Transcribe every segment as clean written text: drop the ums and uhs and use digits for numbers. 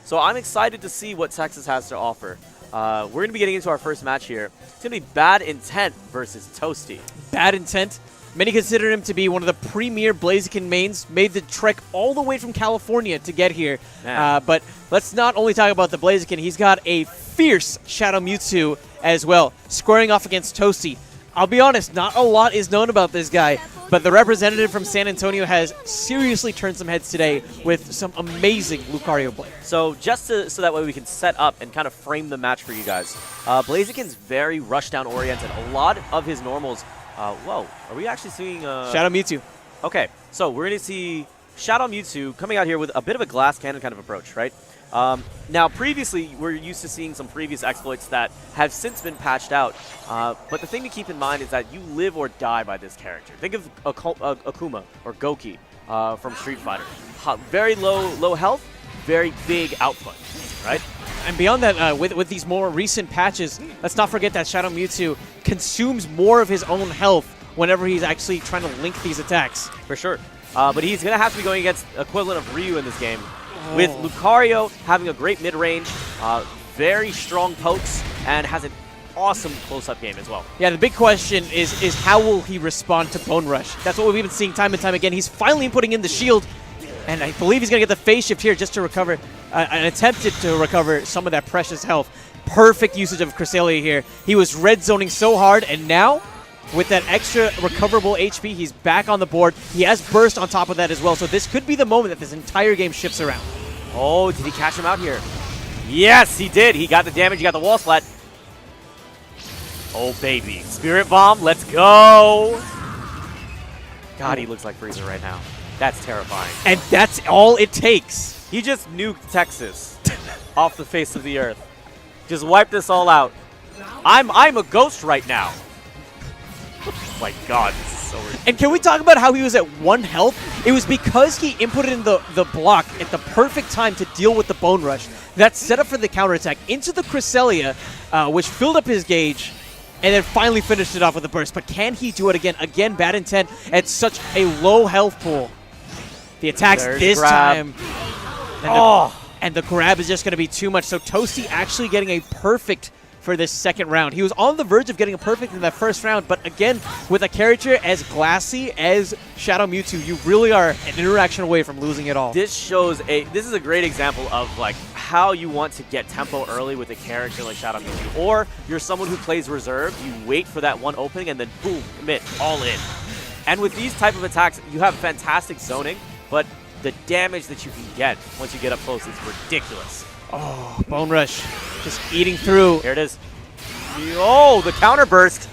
So I'm excited to see what Texas has to offer. We're going to be getting into our first match here. It's going to be BadIntent versus Toasty. BadIntent. Many consider him to be one of the premier Blaziken mains, made the trek all the way from California to get here. But let's not only talk about the Blaziken, he's got a fierce Shadow Mewtwo as well, squaring off against Toasty. I'll be honest, not a lot is known about this guy, but the representative from San Antonio has seriously turned some heads today with some amazing Lucario play. So just so that way we can set up and kind of frame the match for you guys. Blaziken's very rushdown oriented. A lot of his normals. Whoa, are we actually seeing Shadow Mewtwo? Okay, so we're going to see Shadow Mewtwo coming out here with a bit of a glass cannon kind of approach, right? Now, previously, we're used to seeing some previous exploits that have since been patched out. But the thing to keep in mind is that you live or die by this character. Think of Akuma or Goki from Street Fighter. Very low health, very big output, right? And beyond that, with these more recent patches, let's not forget that Shadow Mewtwo consumes more of his own health whenever he's actually trying to link these attacks. For sure. But he's going to have to be going against equivalent of Ryu in this game. With Lucario having a great mid-range, very strong pokes, and has an awesome close-up game as well. Yeah, the big question is how will he respond to Bone Rush? That's what we've been seeing time and time again. He's finally putting in the shield, and I believe he's going to get the phase shift here just to recover, and attempted to recover some of that precious health. Perfect usage of Cresselia here. He was red zoning so hard, and now, with that extra recoverable HP, he's back on the board. He has burst on top of that as well, so this could be the moment that this entire game shifts around. Oh, did he catch him out here? Yes, he did. He got the damage. He got the wall splat. Oh, baby. Spirit Bomb. Let's go. God, he looks like Freezer right now. That's terrifying. And that's all it takes. He just nuked Texas off the face of the earth. Just wiped us all out. I'm a ghost right now. Oh my God, this is so ridiculous. And can we talk about how he was at 1 health? It was because he inputted in the block at the perfect time to deal with the Bone Rush. That set up for the counterattack into the Cresselia, which filled up his gauge, and then finally finished it off with a burst. But can he do it again? Again, BadIntent at such a low health pool. The attacks this time. And the grab is just going to be too much. So Toasty actually getting a perfect for this second round. He was on the verge of getting a perfect in that first round, but again, with a character as glassy as Shadow Mewtwo, you really are an interaction away from losing it all. This is a great example of like how you want to get tempo early with a character like Shadow Mewtwo. Or you're someone who plays reserve, you wait for that one opening and then boom, commit, all in. And with these type of attacks, you have fantastic zoning, but the damage that you can get once you get up close is ridiculous. Oh, Bone Rush just eating through. Here it is. Oh, the counter burst.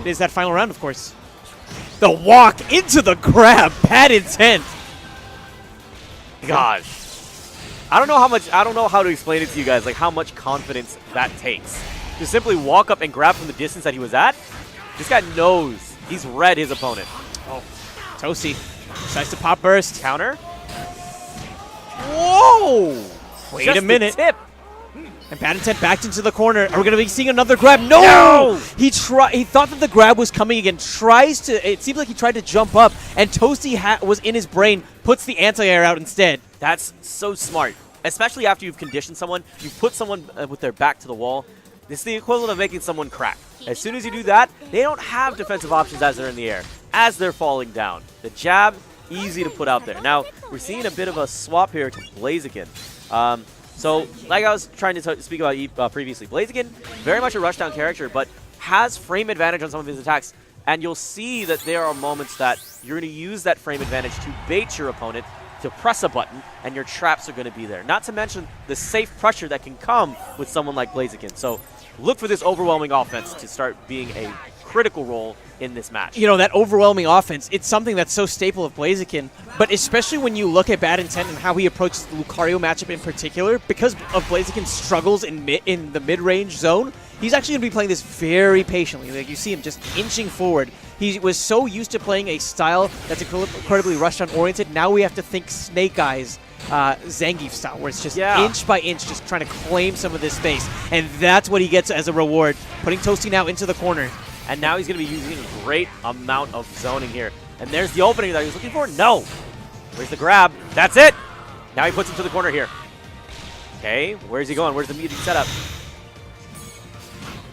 It is that final round, of course. The walk into the grab. BadIntent. Gosh. I don't know how to explain it to you guys, like how much confidence that takes. To simply walk up and grab from the distance that he was at. This guy knows. He's read his opponent. Oh, Toasty decides to pop burst. Counter. Whoa! Wait a minute. Tip. And BadIntent backed into the corner. Are we going to be seeing another grab? No! He thought that the grab was coming again. It seems like he tried to jump up, and Toasty was in his brain, puts the anti-air out instead. That's so smart. Especially after you've conditioned someone, you put someone with their back to the wall. This is the equivalent of making someone crack. As soon as you do that, they don't have defensive options as they're in the air, as they're falling down. The jab, easy to put out there. Now, we're seeing a bit of a swap here to Blaziken. So, like I was trying to speak about previously, Blaziken, very much a rushdown character, but has frame advantage on some of his attacks. And you'll see that there are moments that you're going to use that frame advantage to bait your opponent, to press a button, and your traps are going to be there. Not to mention the safe pressure that can come with someone like Blaziken. So, look for this overwhelming offense to start being a critical role in this match. You know, that overwhelming offense, it's something that's so staple of Blaziken, but especially when you look at BadIntent and how he approaches the Lucario matchup in particular, because of Blaziken's struggles in the mid-range zone, he's actually going to be playing this very patiently. Like, you see him just inching forward. He was so used to playing a style that's incredibly rushdown-oriented. Now we have to think Snake Eyes, Zangief style, where it's just inch by inch, just trying to claim some of this space. And that's what he gets as a reward, putting Toasty now into the corner. And now he's going to be using a great amount of zoning here. And there's the opening that he was looking for. No. Where's the grab? That's it. Now he puts him to the corner here. Okay, where's he going? Where's the Mewtwo setup?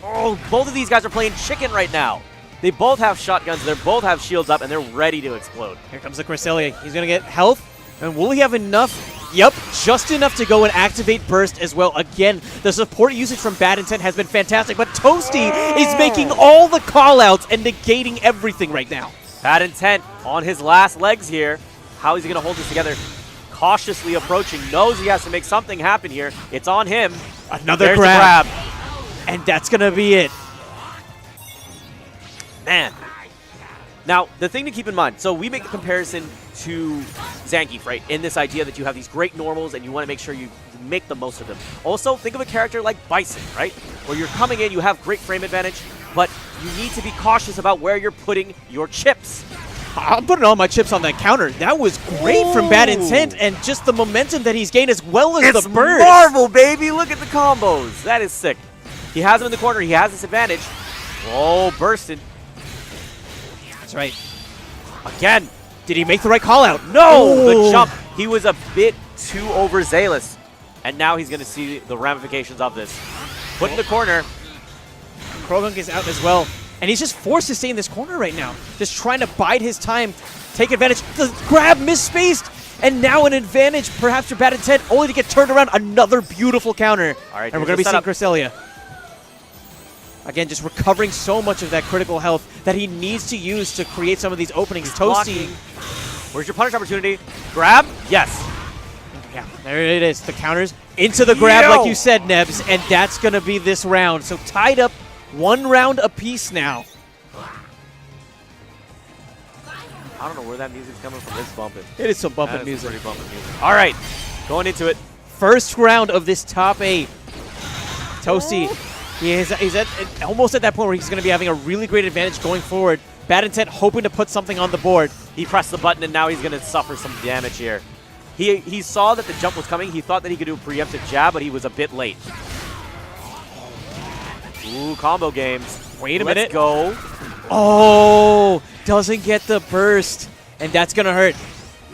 Oh, both of these guys are playing chicken right now. They both have shotguns, they both have shields up, and they're ready to explode. Here comes the Cresselia. He's going to get health. And will he have enough? Yep, just enough to go and activate Burst as well. Again, the support usage from BadIntent has been fantastic, but Toasty is making all the callouts and negating everything right now. BadIntent on his last legs here. How is he going to hold this together? Cautiously approaching, knows he has to make something happen here. It's on him. Another There's grab. the grab. And that's going to be it. Man. Now, the thing to keep in mind, so we make a comparison to Zangief, right? In this idea that you have these great normals and you want to make sure you make the most of them. Also, think of a character like Bison, right? Where you're coming in, you have great frame advantage, but you need to be cautious about where you're putting your chips. I'm putting all my chips on that counter. That was great from BadIntent, and just the momentum that he's gained as well as It's the burst. Marvel, baby! Look at the combos. That is sick. He has him in the corner. He has this advantage. Oh, bursted. That's right. Again, did he make the right call out? No! Ooh. The jump. He was a bit too overzealous. And now he's going to see the ramifications of this. Put in the corner. Krogunk is out as well. And he's just forced to stay in this corner right now. Just trying to bide his time, take advantage. The grab misspaced. And now an advantage, perhaps for BadIntent, only to get turned around. Another beautiful counter. All right, and we're going to be seeing Cresselia. Again, just recovering so much of that critical health that he needs to use to create some of these openings. Toasty. Where's your punish opportunity? Grab? Yes. Yeah, there it is. The counters into the grab, like you said, Nebs. And that's going to be this round. So tied up 1 round apiece now. I don't know where that music's coming from. It's bumping. It is some bumping That is music. pretty bumping music. All right, going into it. First round of this top 8. Toasty, he's almost at that point where he's going to be having a really great advantage going forward. BadIntent hoping to put something on the board. He pressed the button, and now he's going to suffer some damage here. He saw that the jump was coming. He thought that he could do a preemptive jab, but he was a bit late. Ooh, combo games. Wait a minute. Let's go. Oh, doesn't get the burst, and that's going to hurt.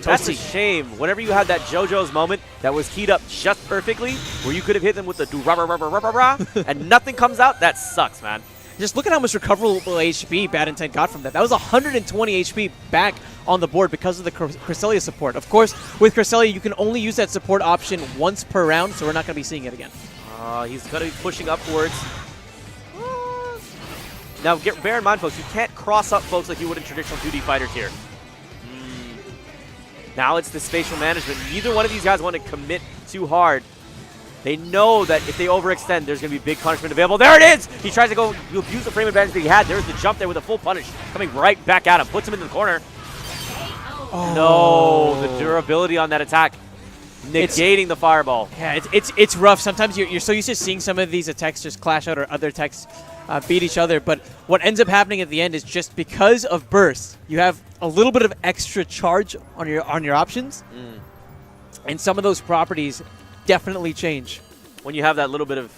That's a Toasty. shame. Whenever you had that JoJo's moment that was keyed up just perfectly, where you could have hit them with the do-rah-rah-rah-rah-rah-rah, and nothing comes out, that sucks, man. Just look at how much recoverable HP BadIntent got from that. That was 120 HP back on the board because of the Cresselia support. Of course, with Cresselia, you can only use that support option once per round, so we're not going to be seeing it again. He's going to be pushing upwards. Now, bear in mind, folks, you can't cross up folks like you would in traditional 2D fighters here. Now it's the spatial management. Neither one of these guys want to commit too hard. They know that if they overextend, there's going to be big punishment available. There it is! He tries to go abuse the frame advantage that he had. There's the jump there with a full punish. Coming right back at him. Puts him in the corner. Oh. No, the durability on that attack. Negating the fireball. Yeah, it's rough. Sometimes you're so used to seeing some of these attacks just clash out or other attacks beat each other. But what ends up happening at the end is just because of burst, you have a little bit of extra charge on your options. And some of those properties definitely change. When you have that little bit of